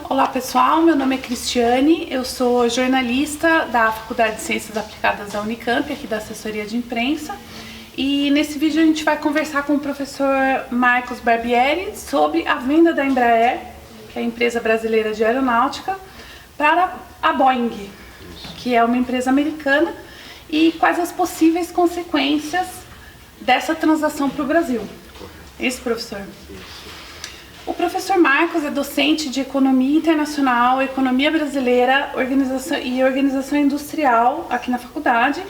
Olá pessoal, meu nome é Cristiane, eu sou jornalista da Faculdade de Ciências Aplicadas da Unicamp, aqui da assessoria de imprensa. E nesse vídeo a gente vai conversar com o professor Marcos Barbieri sobre a venda da Embraer, que é a empresa brasileira de aeronáutica, para a Boeing, que é uma empresa americana, e quais as possíveis consequências dessa transação para o Brasil. Isso, professor? O professor Marcos é docente de Economia Internacional, Economia Brasileira e Organização Industrial aqui na faculdade.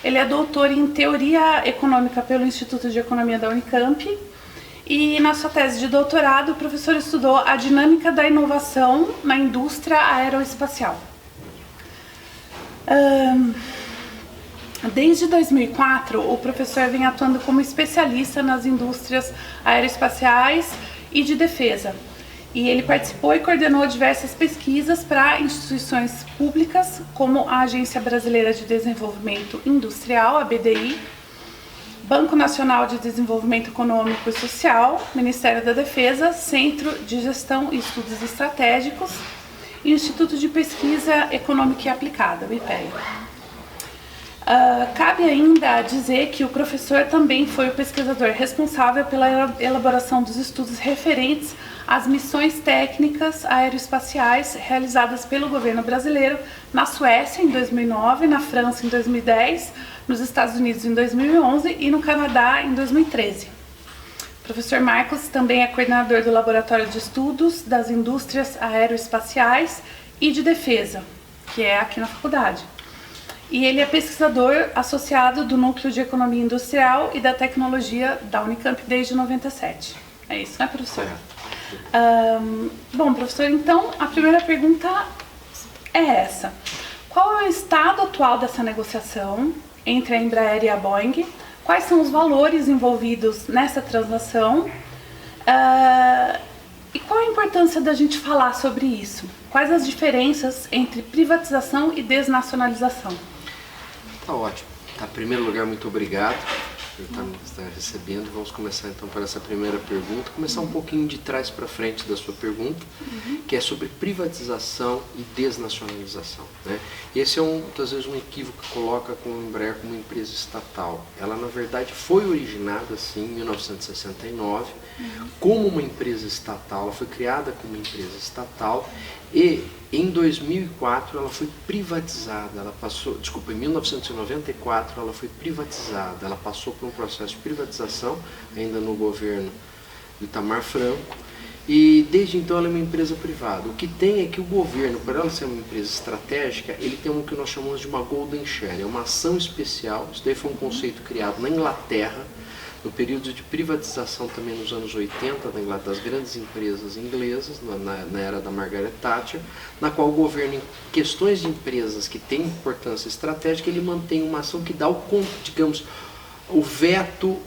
Ele é doutor em Teoria Econômica pelo Instituto de Economia da Unicamp. E na sua tese de doutorado, o professor estudou a dinâmica da inovação na indústria aeroespacial. Desde 2004, o professor vem atuando como especialista nas indústrias aeroespaciais e de defesa. E ele participou e coordenou diversas pesquisas para instituições públicas, como a Agência Brasileira de Desenvolvimento Industrial, a BDI, Banco Nacional de Desenvolvimento Econômico e Social, Ministério da Defesa, Centro de Gestão e Estudos Estratégicos e Instituto de Pesquisa Econômica e Aplicada, o IPEA. Cabe ainda dizer que o professor também foi o pesquisador responsável pela elaboração dos estudos referentes às missões técnicas aeroespaciais realizadas pelo governo brasileiro na Suécia em 2009, na França em 2010, nos Estados Unidos em 2011 e no Canadá em 2013. O professor Marcos também é coordenador do Laboratório de Estudos das Indústrias Aeroespaciais e de Defesa, que é aqui na faculdade. E ele é pesquisador associado do Núcleo de Economia Industrial e da Tecnologia da Unicamp desde 97. É isso, né, professor? Bom, professor, então a primeira pergunta é essa. Qual é o estado atual dessa negociação entre a Embraer e a Boeing? Quais são os valores envolvidos nessa transação? E qual a importância da gente falar sobre isso? Quais as diferenças entre privatização e desnacionalização? Tá ótimo. Em primeiro lugar, muito obrigado por estar recebendo. Vamos começar então por essa primeira pergunta. Começar um pouquinho de trás para frente da sua pergunta, que é sobre privatização e desnacionalização, né? Esse é muitas vezes um equívoco que coloca com a Embraer como uma empresa estatal. Ela na verdade foi originada assim em 1969 como uma empresa estatal. Ela foi criada como uma empresa estatal e em 2004 ela foi privatizada. Em 1994 ela foi privatizada. Ela passou por um processo de privatização ainda no governo do Itamar Franco. E desde então ela é uma empresa privada. O que tem é que o governo, por ela ser uma empresa estratégica, ele tem o que nós chamamos de uma golden share, é uma ação especial. Isso daí foi um conceito criado na Inglaterra, no período de privatização também nos anos 80 da Inglaterra, das grandes empresas inglesas, na era da Margaret Thatcher, na qual o governo, em questões de empresas que têm importância estratégica, ele mantém uma ação que dá o veto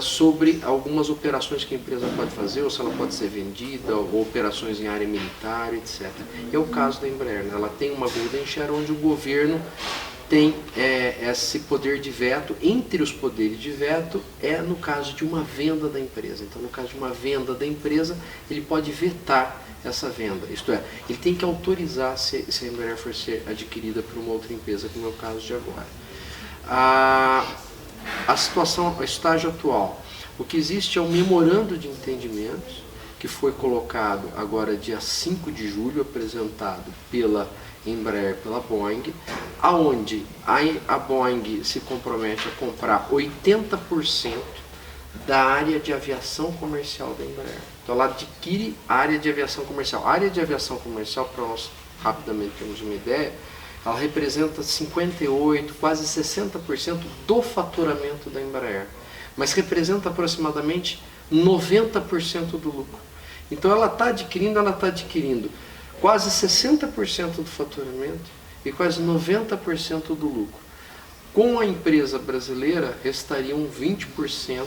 sobre algumas operações que a empresa pode fazer, ou se ela pode ser vendida, ou operações em área militar, etc. É o caso da Embraer, né? Ela tem uma golden share onde o governo tem esse poder de veto. Entre os poderes de veto é no caso de uma venda da empresa. Então, no caso de uma venda da empresa, ele pode vetar essa venda. Isto é, ele tem que autorizar se a Embraer for ser adquirida por uma outra empresa, como é o caso de agora. A situação, o estágio atual, o que existe é um memorando de entendimentos que foi colocado agora dia 5 de julho, apresentado pela Embraer, pela Boeing, aonde a Boeing se compromete a comprar 80% da área de aviação comercial da Embraer. Então ela adquire a área de aviação comercial. A área de aviação comercial, para nós rapidamente termos uma ideia, ela representa 58%, quase 60% do faturamento da Embraer, mas representa aproximadamente 90% do lucro. Então ela está adquirindo quase 60% do faturamento e quase 90% do lucro. Com a empresa brasileira, restariam 20%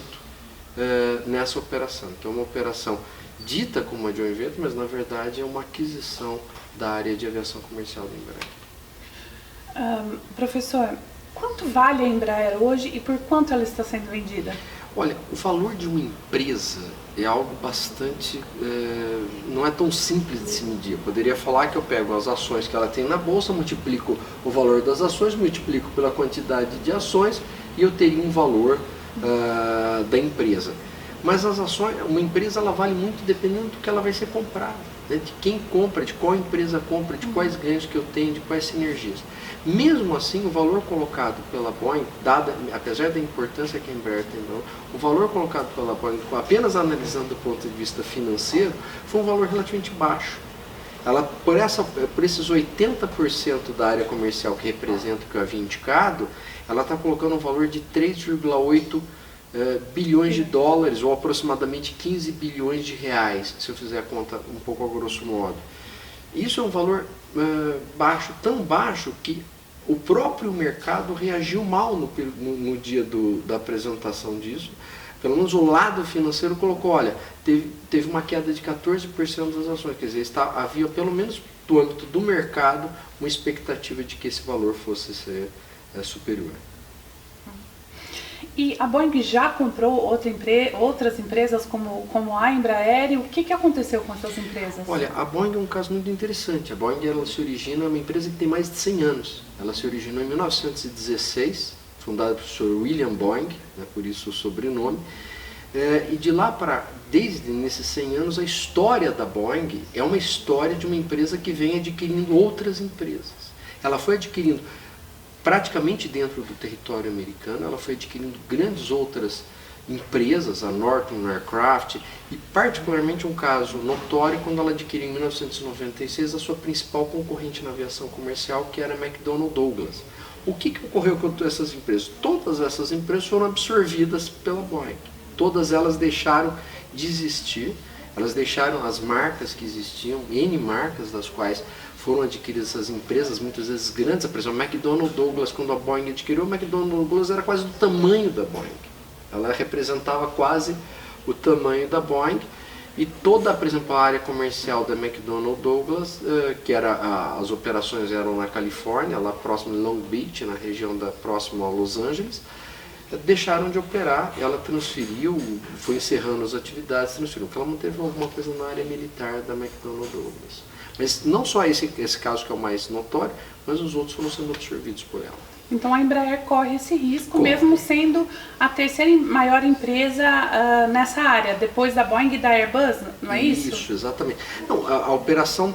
nessa operação. Então é uma operação dita como uma joint venture, mas na verdade é uma aquisição da área de aviação comercial da Embraer. Professor, quanto vale a Embraer hoje e por quanto ela está sendo vendida? Olha, o valor de uma empresa é algo bastante, não é tão simples de se medir. Eu poderia falar que eu pego as ações que ela tem na bolsa, multiplico o valor das ações, multiplico pela quantidade de ações e eu teria um valor da empresa. Mas as ações, uma empresa ela vale muito dependendo do que ela vai ser comprada, né? De quem compra, de qual empresa compra, de quais ganhos que eu tenho, de quais sinergias. Mesmo assim, o valor colocado pela Boeing, apesar da importância que a Embraer tem, o valor colocado pela Boeing, apenas analisando do ponto de vista financeiro, foi um valor relativamente baixo. Ela, por esses 80% da área comercial que representa o que eu havia indicado, ela está colocando um valor de 3,8 bilhões de dólares, ou aproximadamente 15 bilhões de reais, se eu fizer a conta um pouco a grosso modo. Isso é um valor baixo, tão baixo que o próprio mercado reagiu mal no dia da apresentação disso. Pelo menos o lado financeiro colocou, olha, teve uma queda de 14% das ações, quer dizer, havia pelo menos do âmbito do mercado uma expectativa de que esse valor fosse ser superior. E a Boeing já comprou outras empresas como a Embraer, e o que aconteceu com essas empresas? Olha, a Boeing é um caso muito interessante. A Boeing ela se origina, é uma empresa que tem mais de 100 anos. Ela se originou em 1916, fundada pelo Sr. William Boeing, né, por isso o sobrenome. E de lá desde nesses 100 anos, a história da Boeing é uma história de uma empresa que vem adquirindo outras empresas. Ela foi adquirindo praticamente dentro do território americano, ela foi adquirindo grandes outras empresas, a Norton Aircraft, e particularmente um caso notório quando ela adquiriu em 1996 a sua principal concorrente na aviação comercial, que era a McDonnell Douglas. O que ocorreu com essas empresas? Todas essas empresas foram absorvidas pela Boeing. Todas elas deixaram de existir, elas deixaram as marcas que existiam, N marcas das quais foram adquiridas essas empresas, muitas vezes grandes. Por exemplo, a McDonnell Douglas, quando a Boeing adquiriu, a McDonnell Douglas era quase do tamanho da Boeing. Ela representava quase o tamanho da Boeing, e toda, por exemplo, a área comercial da McDonnell Douglas, que as operações eram na Califórnia, lá próximo de Long Beach, na região próxima a Los Angeles, deixaram de operar. Ela transferiu, foi encerrando as atividades, transferiu, porque ela manteve alguma coisa na área militar da McDonnell Douglas. Mas não só esse caso que é o mais notório, mas os outros foram sendo absorvidos por ela. Então a Embraer corre esse risco, mesmo sendo a terceira maior empresa nessa área, depois da Boeing e da Airbus, não é isso? Isso, exatamente. Não, a operação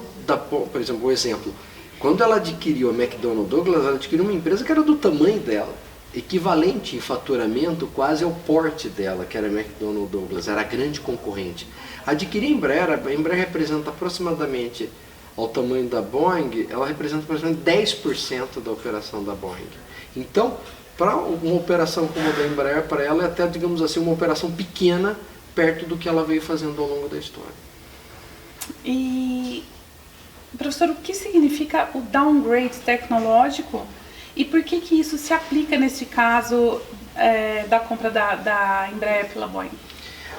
por exemplo, o exemplo, quando ela adquiriu a McDonnell Douglas, ela adquiriu uma empresa que era do tamanho dela, equivalente em faturamento quase ao porte dela, que era a McDonnell Douglas, era a grande concorrente. Adquirir a Embraer representa aproximadamente, ao tamanho da Boeing, ela representa aproximadamente 10% da operação da Boeing. Então, para uma operação como a da Embraer, para ela é até, digamos assim, uma operação pequena, perto do que ela veio fazendo ao longo da história. E, professor, o que significa o downgrade tecnológico e por que isso se aplica nesse caso da compra da Embraer pela Boeing?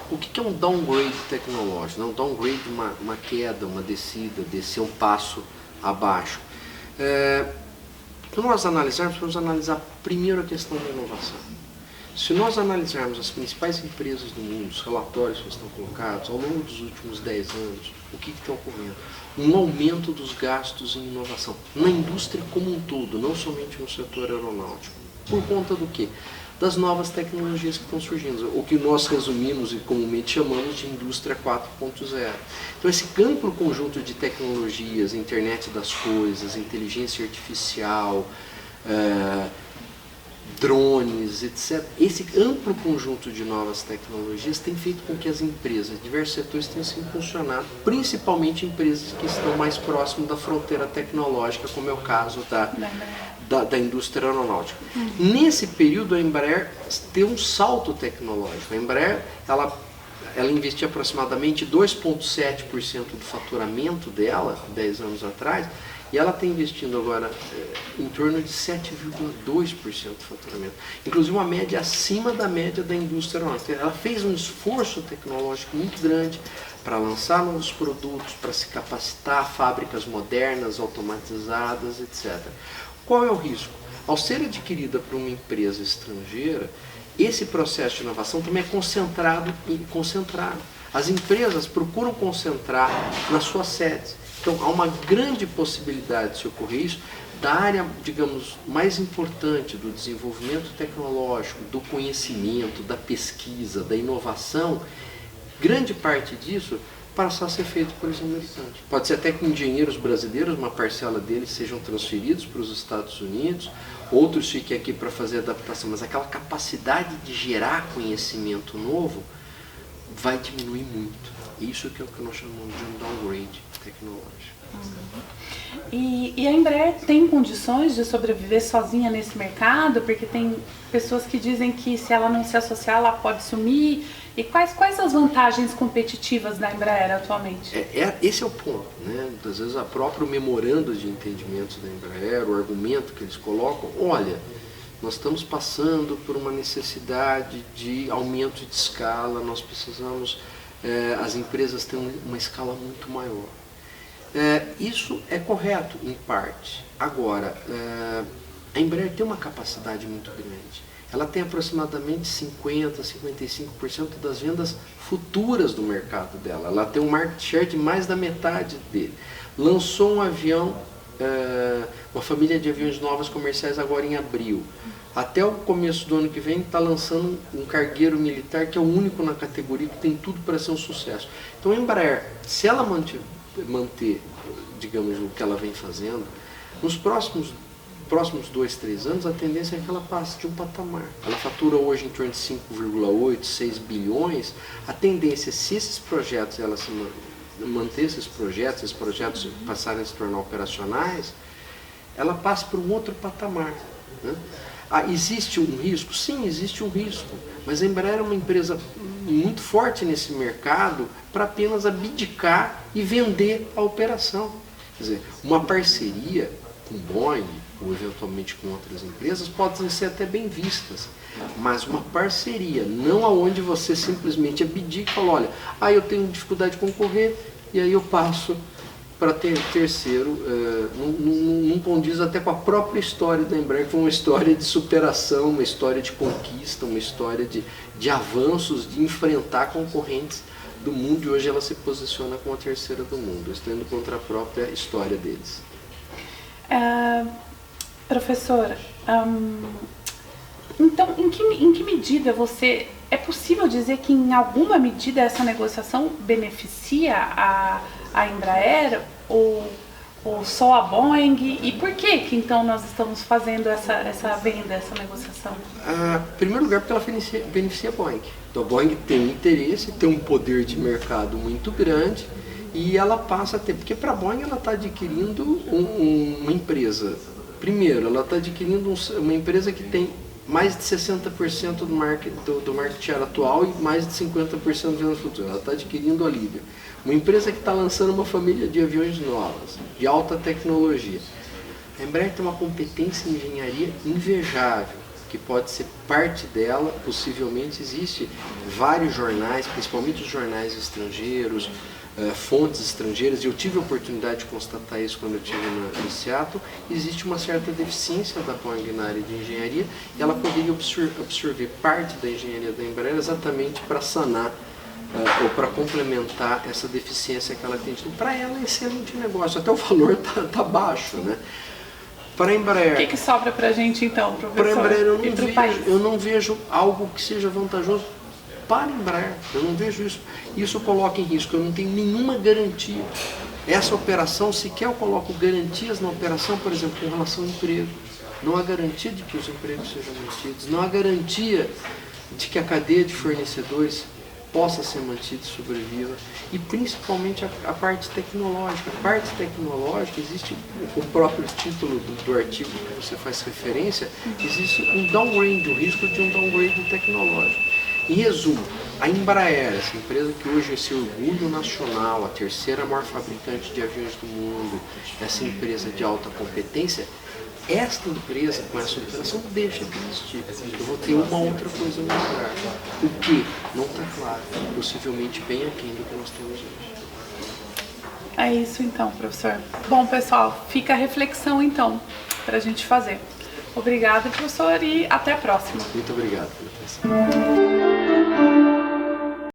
O que é um downgrade tecnológico? Um downgrade, uma queda, uma descida, descer um passo abaixo. Quando nós analisarmos, vamos analisar primeiro a questão da inovação. Se nós analisarmos as principais empresas do mundo, os relatórios que estão colocados, ao longo dos últimos 10 anos, o que está ocorrendo? Um aumento dos gastos em inovação, na indústria como um todo, não somente no setor aeronáutico. Por conta do quê? Das novas tecnologias que estão surgindo, o que nós resumimos e comumente chamamos de indústria 4.0. Então esse amplo conjunto de tecnologias, internet das coisas, inteligência artificial, drones, etc. Esse amplo conjunto de novas tecnologias tem feito com que as empresas, diversos setores, tenham se impulsionado, principalmente empresas que estão mais próximas da fronteira tecnológica, como é o caso da indústria aeronáutica. Nesse período, a Embraer deu um salto tecnológico. A Embraer, ela investia aproximadamente 2,7% do faturamento dela, 10 anos atrás, e ela está investindo agora em torno de 7,2% do faturamento. Inclusive uma média acima da média da indústria aeronáutica. Ela fez um esforço tecnológico muito grande para lançar novos produtos, para se capacitar, fábricas modernas, automatizadas, etc. Qual é o risco? Ao ser adquirida por uma empresa estrangeira, esse processo de inovação também é concentrado. As empresas procuram concentrar nas suas sedes. Então, há uma grande possibilidade de se ocorrer isso da área, digamos, mais importante do desenvolvimento tecnológico, do conhecimento, da pesquisa, da inovação. Grande parte disso passar a ser feito por esse americanos. Pode ser até que engenheiros brasileiros, uma parcela deles, sejam transferidos para os Estados Unidos, outros fiquem aqui para fazer adaptação, mas aquela capacidade de gerar conhecimento novo vai diminuir muito. Isso que é o que nós chamamos de um downgrade tecnológico. E a Embraer tem condições de sobreviver sozinha nesse mercado? Porque tem pessoas que dizem que se ela não se associar, ela pode sumir. E quais as vantagens competitivas da Embraer atualmente? Esse é o ponto, né? Às vezes a própria memorando de entendimento da Embraer, o argumento que eles colocam, olha, nós estamos passando por uma necessidade de aumento de escala, nós precisamos, as empresas têm uma escala muito maior. Isso é correto em parte. Agora, a Embraer tem uma capacidade muito grande. Ela tem aproximadamente 50%, 55% das vendas futuras do mercado dela. Ela tem um market share de mais da metade dele. Lançou um avião, uma família de aviões novos comerciais agora em abril. Até o começo do ano que vem está lançando um cargueiro militar que é o único na categoria que tem tudo para ser um sucesso. Então a Embraer, se ela manter, digamos, o que ela vem fazendo, nos próximos 2, 3 anos, a tendência é que ela passe de um patamar. Ela fatura hoje em torno de 5,8, 6 bilhões. A tendência, se esses projetos, ela se manter esses projetos passarem a se tornar operacionais, ela passa por um outro patamar, né? Existe um risco? Sim, existe um risco. Mas a Embraer é uma empresa muito forte nesse mercado para apenas abdicar e vender a operação. Quer dizer, uma parceria com Boeing ou eventualmente com outras empresas podem ser até bem vistas, mas uma parceria, não aonde você simplesmente abdica e fala, olha, eu tenho dificuldade de concorrer e aí eu passo para ter terceiro, não condiz até com a própria história da Embraer, que foi uma história de superação, uma história de conquista, uma história de avanços, de enfrentar concorrentes do mundo, e hoje ela se posiciona como a terceira do mundo. Estou indo contra a própria história deles. Professora, então em que medida é possível dizer que em alguma medida essa negociação beneficia a Embraer ou só a Boeing? E por que então nós estamos fazendo essa venda, essa negociação? Em primeiro lugar, porque ela beneficia a Boeing. Então a Boeing tem interesse, tem um poder de mercado muito grande e ela passa a ter, porque para a Boeing ela está adquirindo uma empresa. Primeiro, ela está adquirindo uma empresa que tem mais de 60% do market share atual e mais de 50% de vendas futuras. Ela está adquirindo a Líder. Uma empresa que está lançando uma família de aviões novas, de alta tecnologia. A Embraer tem uma competência em engenharia invejável, que pode ser parte dela, possivelmente existe vários jornais, principalmente os jornais estrangeiros, fontes estrangeiras, e eu tive a oportunidade de constatar isso quando eu estive no Seattle. Existe uma certa deficiência da Boeing na área de engenharia, e ela poderia absorver parte da engenharia da Embraer exatamente para sanar ou para complementar essa deficiência que ela tem. Para ela é excelente negócio, até o valor tá baixo, né? Para a Embraer... O que sobra para a gente então, professor? Para a Embraer eu não vejo algo que seja vantajoso para a Embraer, eu não vejo isso. Isso coloca em risco, eu não tenho nenhuma garantia. Essa operação, sequer eu coloco garantias na operação, por exemplo, com relação ao emprego. Não há garantia de que os empregos sejam mantidos, não há garantia de que a cadeia de fornecedores possa ser mantida e sobreviva, e principalmente a parte tecnológica. A parte tecnológica, existe o próprio título do artigo que você faz referência, existe um downgrade, o risco de um downgrade tecnológico. Em resumo, a Embraer, essa empresa que hoje é esse orgulho nacional, a terceira maior fabricante de aviões do mundo, essa empresa de alta competência, esta empresa, com essa operação, deixa de existir. Eu vou ter uma outra coisa no lugar. O que? Não está claro. Possivelmente bem aquém do que nós temos hoje. É isso então, professor. Bom, pessoal, fica a reflexão então, para a gente fazer. Obrigada, professor, e até a próxima. Muito obrigado pela atenção.